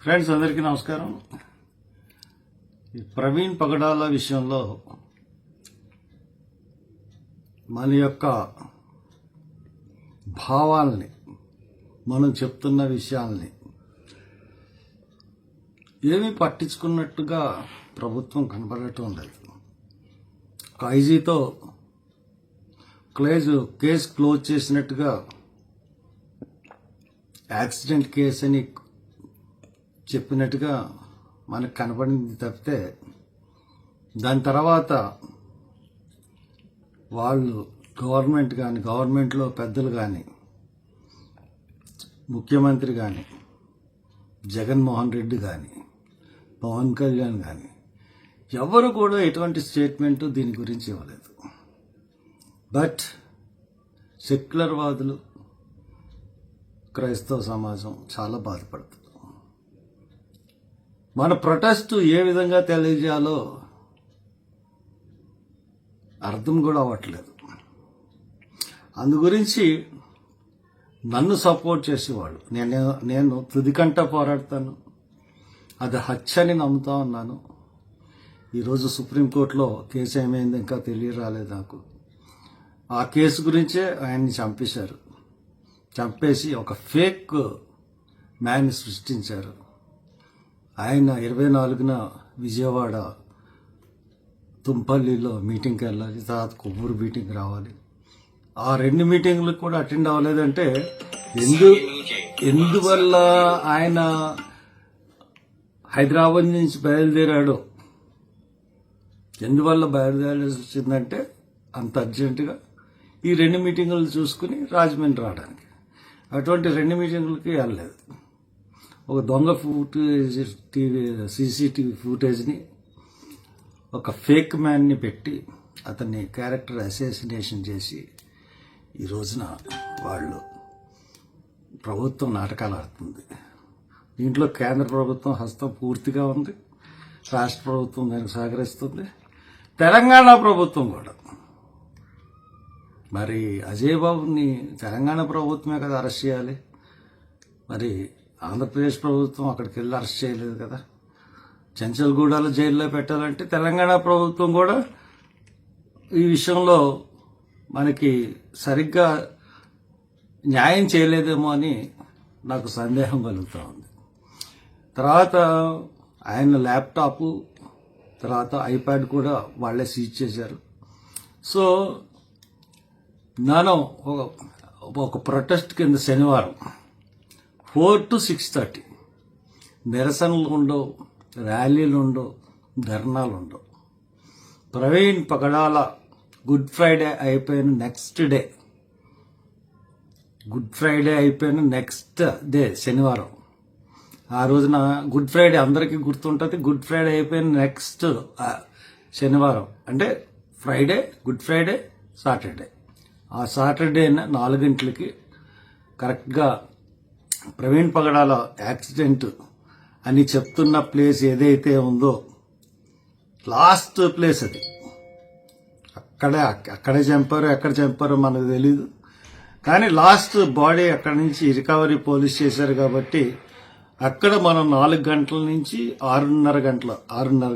Friends అందరికీ నమస్కారం. ప్రవీణ్ పగడాల విషయంలో మన యొక్క భావాల్ని, మనం చెప్తున్న విషయాల్ని ఏమీ పట్టించుకున్నట్టుగా ప్రభుత్వం కనబడటం లేదు. ఐజీతో కేసు క్లోజ్ చేసినట్టుగా యాక్సిడెంట్ కేసు అని చెప్పినట్టుగా మనకు కనపడింది తప్పితే, దాని తర్వాత వాళ్ళు గవర్నమెంట్లో పెద్దలు కానీ, ముఖ్యమంత్రి కానీ, జగన్మోహన్ రెడ్డి కానీ, పవన్ కళ్యాణ్ కానీ ఎవరు కూడా ఎటువంటి స్టేట్మెంటు దీని గురించి ఇవ్వలేదు. బట్ సెక్యులర్ వాదులు, క్రైస్తవ సమాజం చాలా బాధపడుతుంది. మన ప్రొటెస్ట్ ఏ విధంగా తెలియజేయాలో అర్థం కూడా అవ్వట్లేదు. అందు గురించి నన్ను సపోర్ట్ చేసేవాళ్ళు, నేను తుదికంట పోరాడతాను, అది హత్య అని నమ్ముతా ఉన్నాను. ఈరోజు సుప్రీంకోర్టులో కేసు ఏమైంది ఇంకా తెలియరాలేదు నాకు. ఆ కేసు గురించే ఆయన్ని చంపేసి ఒక ఫేక్ మ్యాన్ సృష్టించారు. ఆయన 24న విజయవాడ తుంపల్లిలో మీటింగ్కి వెళ్ళాలి, తర్వాత కొవ్వూరు మీటింగ్ రావాలి. ఆ 2 మీటింగ్లకు కూడా అటెండ్ అవ్వలేదంటే ఎందువల్ల ఆయన హైదరాబాద్ నుంచి బయలుదేరాడో, ఎందువల్ల బయలుదేరాల్సి వచ్చిందంటే అంత అర్జెంటుగా ఈ 2 మీటింగులు చూసుకుని రాజమండ్రి రావడానికి. అటువంటి 2 మీటింగులకి వెళ్ళలేదు. ఒక దొంగ సీసీటీవీ ఫుటేజ్ని, ఒక ఫేక్ మ్యాన్ని పెట్టి అతన్ని క్యారెక్టర్ అసాసినేషన్ చేసి ఈ రోజున వాళ్ళు ప్రభుత్వం నాటకాలు ఆడుతుంది. దీంట్లో కేంద్ర ప్రభుత్వం హస్తం పూర్తిగా ఉంది, రాష్ట్ర ప్రభుత్వం దానికి సహకరిస్తుంది, తెలంగాణ ప్రభుత్వం కూడా. మరి అజయ్ బాబుని తెలంగాణ ప్రభుత్వమే కదా అరెస్ట్ చేయాలి, మరి ఆంధ్రప్రదేశ్ ప్రభుత్వం అక్కడికి వెళ్ళి అరెస్ట్ చేయలేదు కదా. చెంచల్గూడలో జైల్లో పెట్టాలంటే తెలంగాణ ప్రభుత్వం కూడా ఈ విషయంలో మనకి సరిగ్గా న్యాయం చేయలేదేమో అని నాకు సందేహం కలుగుతూ ఉంది. తర్వాత ఆయన ల్యాప్టాపు, తర్వాత ఐప్యాడ్ కూడా వాళ్ళే సీజ్ చేశారు. సో నేను ఒక ప్రొటెస్ట్ కింద శనివారం 4 to 6:30 నిరసనలు ఉండవు, ర్యాలీలు ఉండవు, ధర్నాలు ఉండవు. ప్రవీణ్ పగడాల గుడ్ ఫ్రైడే అయిపోయిన నెక్స్ట్ డే శనివారం. ఆ రోజున గుడ్ ఫ్రైడే అందరికీ గుర్తుంటుంది. గుడ్ ఫ్రైడే అయిపోయిన నెక్స్ట్ శనివారం అంటే ఫ్రైడే, గుడ్ ఫ్రైడే, సాటర్డే. ఆ సాటర్డే 4 గంటలకి కరెక్ట్గా ప్రవీణ్ పగడాల యాక్సిడెంట్ అని చెప్తున్న ప్లేస్ ఏదైతే ఉందో, లాస్ట్ ప్లేస్ అది. అక్కడే చంపారో ఎక్కడ చంపారో మనకు తెలీదు, కానీ లాస్ట్ బాడీ అక్కడి నుంచి రికవరీ పోలీస్ చేశారు కాబట్టి అక్కడ మనం 4 గంటల నుంచి 6:30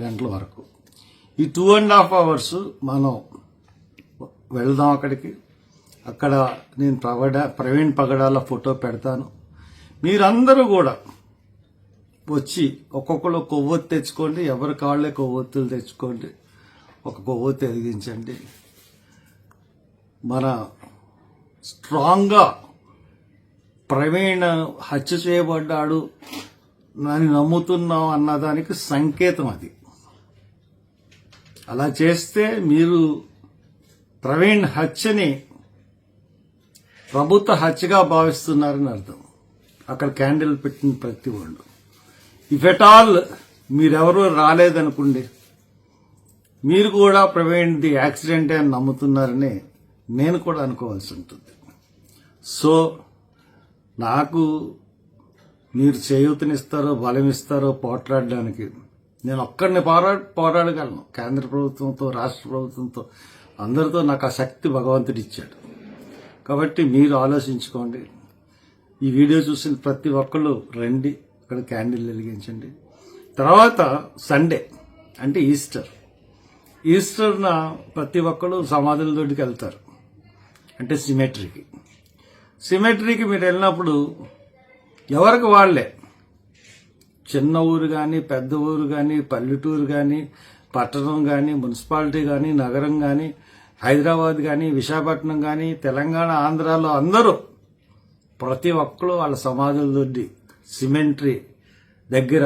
గంటల వరకు ఈ 2.5 hours మనం వెళ్దాం అక్కడికి. అక్కడ నేను ప్రవీణ్ పగడాల ఫోటో పెడతాను. మీరందరూ కూడా వచ్చి ఒక్కొక్కరు కొవ్వొత్తి తెచ్చుకోండి, ఎవరి కాళ్ళే కొవ్వొత్తులు తెచ్చుకోండి, ఒక కొవ్వొత్తి ఎదిగించండి. మన స్ట్రాంగ్గా ప్రవీణ్ హత్య చేయబడ్డాడు అని నమ్ముతున్నాం అన్నదానికి సంకేతం అది. అలా చేస్తే మీరు ప్రవీణ్ హత్యని ప్రభుత్వ హత్యగా భావిస్తున్నారని అర్థం. అక్కడ క్యాండిల్ పెట్టిన ప్రతి వాళ్ళు, ఇఫ్ ఎట్ ఆల్ మీరెవరూ రాలేదనుకోండి, మీరు కూడా ప్రవీణ్ది యాక్సిడెంటే అని నమ్ముతున్నారని నేను కూడా అనుకోవాల్సి ఉంటుంది. సో నాకు మీరు చేయూతనిస్తారో బలం ఇస్తారో పోట్లాడడానికి నేను ఒక్కడిని పోరాడగలను. కేంద్ర ప్రభుత్వంతో, రాష్ట్ర ప్రభుత్వంతో, అందరితో నాకు ఆ శక్తి భగవంతుడు ఇచ్చాడు. కాబట్టి మీరు ఆలోచించుకోండి. ఈ వీడియో చూసిన ప్రతి ఒక్కళ్ళు రండి, అక్కడ క్యాండిల్ వెలిగించండి. తర్వాత సండే అంటే ఈస్టర్న ప్రతి ఒక్కరు సమాధుల దొడ్డికి వెళ్తారు, అంటే సిమెట్రీకి మీరు వెళ్ళినప్పుడు ఎవరికి వాళ్ళే, చిన్న ఊరు కానీ పెద్ద ఊరు కానీ పల్లెటూరు కానీ పట్టణం కానీ మున్సిపాలిటీ కానీ నగరం కానీ హైదరాబాద్ కానీ విశాఖపట్నం కానీ తెలంగాణ ఆంధ్రాలో అందరూ ప్రతి ఒక్కరు వాళ్ళ సమాధుల దొడ్డి సిమెంట్రీ దగ్గర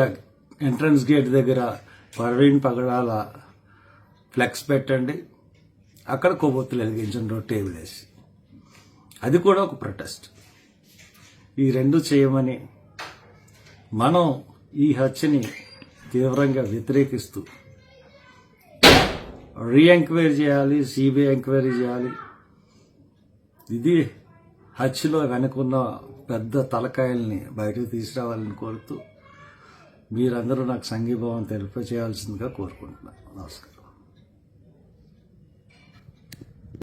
ఎంట్రన్స్ గేట్ దగ్గర పర్వీన్ పగడాల ఫ్లెక్స్ పెట్టండి, అక్కడ కొవ్వొత్తులు వెలిగించండి టేబుల్ వేసి. అది కూడా ఒక ప్రొటెస్ట్. ఈ రెండు చేయమని మనం ఈ హత్యని తీవ్రంగా వ్యతిరేకిస్తూ ఎంక్వైరీ చేయాలి, సిబిఐ ఎంక్వైరీ చేయాలి. ఇది హత్యలో వెనుకున్న పెద్ద తలకాయల్ని బయటకు తీసుకురావాలని కోరుతూ మీరందరూ నాకు సంఘీభావం తెలియచేయాల్సిందిగా కోరుకుంటున్నాను. నమస్కారం.